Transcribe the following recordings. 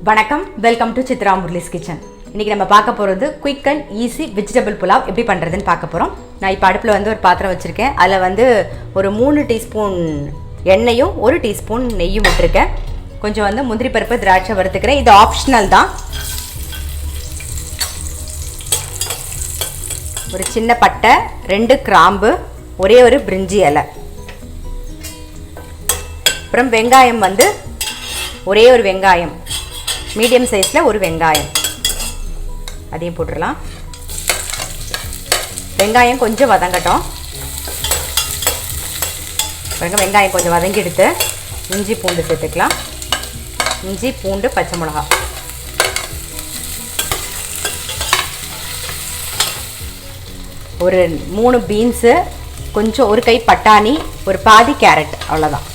வணக்கம், welcome to Chitra Murali's kitchen. இன்றைக்கி நம்ம பார்க்க போகிறது quick and easy vegetable pulao எப்படி பண்ணுறதுன்னு பார்க்க போகிறோம். நான் இப்போ அடுப்பில் ஒரு பாத்திரம் வச்சுருக்கேன். அதில் ஒரு 3 டீஸ்பூன் எண்ணெயும் 1 டீஸ்பூன் நெய்யும் விட்டுருக்கேன். கொஞ்சம் முந்திரி பருப்பு திராட்சை வறுத்துக்கிறேன். இது ஆப்ஷனல் தான். ஒரு சின்ன பட்டை, 2 கிராம்பு, ஒரே ஒரு பிரிஞ்சி இலை. அப்புறம் வெங்காயம் ஒரே ஒரு வெங்காயம், மீடியம் சைஸில் ஒரு வெங்காயம், அதையும் போட்டுடலாம். வெங்காயம் கொஞ்சம் வதங்கட்டும். வெங்காயம் கொஞ்சம் வதங்கி எடுத்து இஞ்சி பூண்டு சேர்த்துக்கலாம். இஞ்சி பூண்டு பச்சை மிளகா, ஒரு 3 பீன்ஸு, கொஞ்சம் ஒரு கை பட்டாணி, ஒரு பாதி கேரட், அவ்வளோதான்.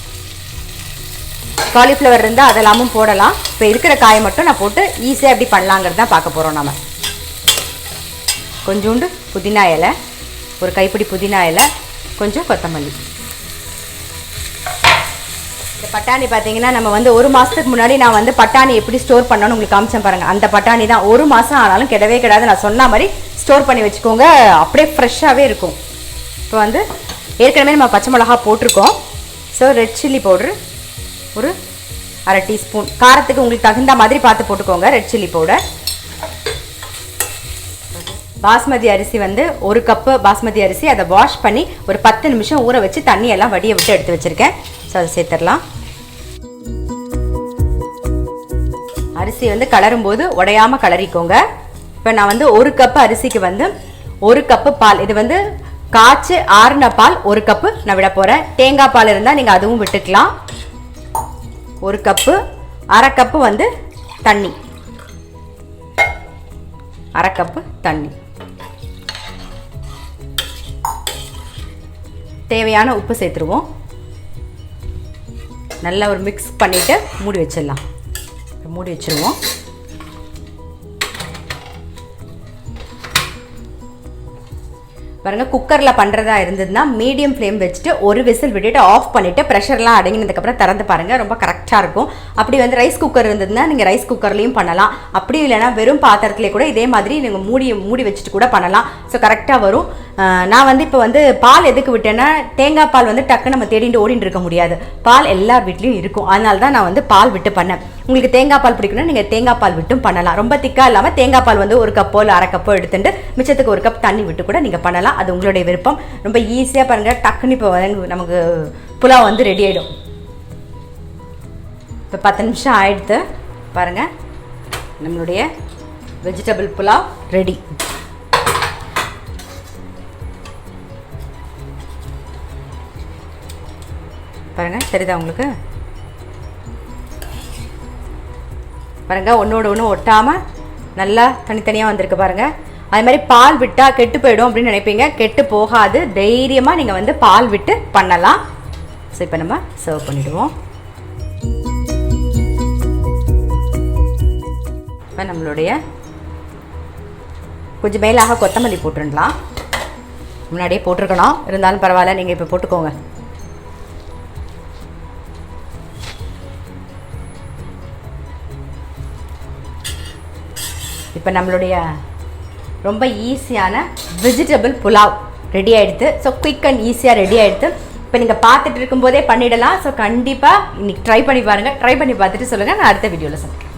காலிஃப்ளவர் இருந்தால் அதெல்லாமும் போடலாம். இப்போ இருக்கிற காயை மட்டும் நான் போட்டு ஈஸியாக எப்படி பண்ணலாங்கிறது தான் பார்க்க போகிறோம். நம்ம கொஞ்சோண்டு புதினா இலை, ஒரு கைப்பிடி புதினா இலை, கொஞ்சம் கொத்தமல்லி. இந்த பட்டாணி பார்த்தீங்கன்னா நம்ம 1 மாதத்துக்கு முன்னாடி நான் பட்டாணி எப்படி ஸ்டோர் பண்ணணும்னு உங்களுக்கு காமிச்சேன் பாருங்கள். அந்த பட்டாணி தான் 1 மாதம் ஆனாலும் கிடவே கிடாது. நான் சொன்ன மாதிரி ஸ்டோர் பண்ணி வச்சுக்கோங்க, அப்படியே ஃப்ரெஷ்ஷாகவே இருக்கும். இப்போ ஏற்கனவே நம்ம பச்சை மிளகா போட்டிருக்கோம். ஸோ ரெட் சில்லி பவுட்ரு ஒரு 1/2 டீஸ்பூன், காரத்துக்கு உங்களுக்கு தகுந்த மாதிரி பார்த்து போட்டுக்கோங்க. Red chilli powder. பாஸ்மதி அரிசி 1 கப்பு பாஸ்மதி அரிசி, அதை வாஷ் பண்ணி ஒரு 10 நிமிஷம் ஊற வச்சு தண்ணியெல்லாம் வடிய விட்டு எடுத்து வச்சுருக்கேன். ஸோ அதை சேர்த்துடலாம். அரிசி கலரும் போது உடையாமல் கலரிக்கோங்க. இப்போ நான் 1 கப்பு அரிசிக்கு 1 கப்பு பால், இது காய்ச்சி ஆறின பால் 1 கப்பு நான் விட போகிறேன். தேங்காய் பால் இருந்தால் நீங்கள் அதுவும் விட்டுக்கலாம். 1 கப்பு, 1/2 கப்பு தண்ணி, 1/2 கப்பு தண்ணி, தேவையான உப்பு சேர்த்துருவோம். நல்லா ஒரு மிக்ஸ் பண்ணிவிட்டு மூடி வச்சிடலாம். மூடி வச்சுருவோம். பாருங்கள், குக்கரில் பண்ணுறதா இருந்ததுன்னா மீடியம் ஃப்ளேம் வச்சுட்டு ஒரு விசில் விட்டுட்டு ஆஃப் பண்ணிவிட்டு ப்ரெஷர்லாம் அடங்கினதுக்கப்புறம் திறந்து பாருங்கள், ரொம்ப கரெக்டாக இருக்கும். அப்படி ரைஸ் குக்கர் இருந்ததுன்னா நீங்கள் ரைஸ் குக்கர்லேயும் பண்ணலாம். அப்படி இல்லைனா வெறும் பாத்திரத்துலேயே கூட இதே மாதிரி நீங்கள் மூடி வச்சுட்டு கூட பண்ணலாம். ஸோ கரெக்டாக வரும். நான் இப்போ பால் எதுக்கு விட்டேன்னா, தேங்காய் பால் டக்கு நம்ம தேடிட்டு ஓடிட்டு இருக்க முடியாது. பால் எல்லா வீட்லேயும் இருக்கும். அதனால தான் நான் பால் விட்டு பண்ணேன். உங்களுக்கு தேங்காய் பால் பிடிக்கணும்னா நீங்கள் தேங்காய் பால் விட்டும் பண்ணலாம். ரொம்ப திக்காக இல்லாமல் தேங்காய் பால் 1 கப்போ இல்லை 1/2 கப்போ எடுத்துட்டு மிச்சத்துக்கு 1 கப் தண்ணி விட்டு கூட நீங்கள் பண்ணலாம். அது உங்களுடைய விருப்பம். ரொம்ப ஈஸியாக பாருங்கள், டக்குன்னு இப்போ நமக்கு புலாவ் ரெடி ஆகிடும். இப்போ 10 நிமிஷம் ஆகிடுது. பாருங்கள், நம்மளுடைய வெஜிடபிள் புலாவ் ரெடி. பாருங்கள், தெரியுதா உங்களுக்கு? பாருங்கள், ஒன்றோடு ஒன்று ஒட்டாமல் நல்லா தனித்தனியாக வந்திருக்கு பாருங்கள். அது மாதிரி பால் விட்டால் கெட்டு போயிடும் அப்படின்னு நினைப்பீங்க. கெட்டு போகாது. தைரியமாக நீங்கள் பால் விட்டு பண்ணலாம். ஸோ இப்போ நம்ம சர்வ் பண்ணிவிடுவோம். இப்போ நம்மளுடைய கொஞ்சம் மேலாக கொத்தமல்லி போட்டுடலாம். முன்னாடியே போட்டிருக்கணும், இருந்தாலும் பரவாயில்ல, நீங்கள் இப்போ போட்டுக்கோங்க. இப்போ நம்மளுடைய ரொம்ப ஈஸியான வெஜிடபிள் புலாவ் ரெடி ஆகிடுது. ஸோ குயிக் அண்ட் ஈஸியாக ரெடி ஆகிடுது. இப்போ நீங்கள் பார்த்துட்டு இருக்கும்போதே பண்ணிடலாம். ஸோ கண்டிப்பாக இன்றைக்கி ட்ரை பண்ணி பாருங்கள். ட்ரை பண்ணி பார்த்துட்டு சொல்லுங்கள். நான் அடுத்த வீடியோவில் சொல்கிறேன்.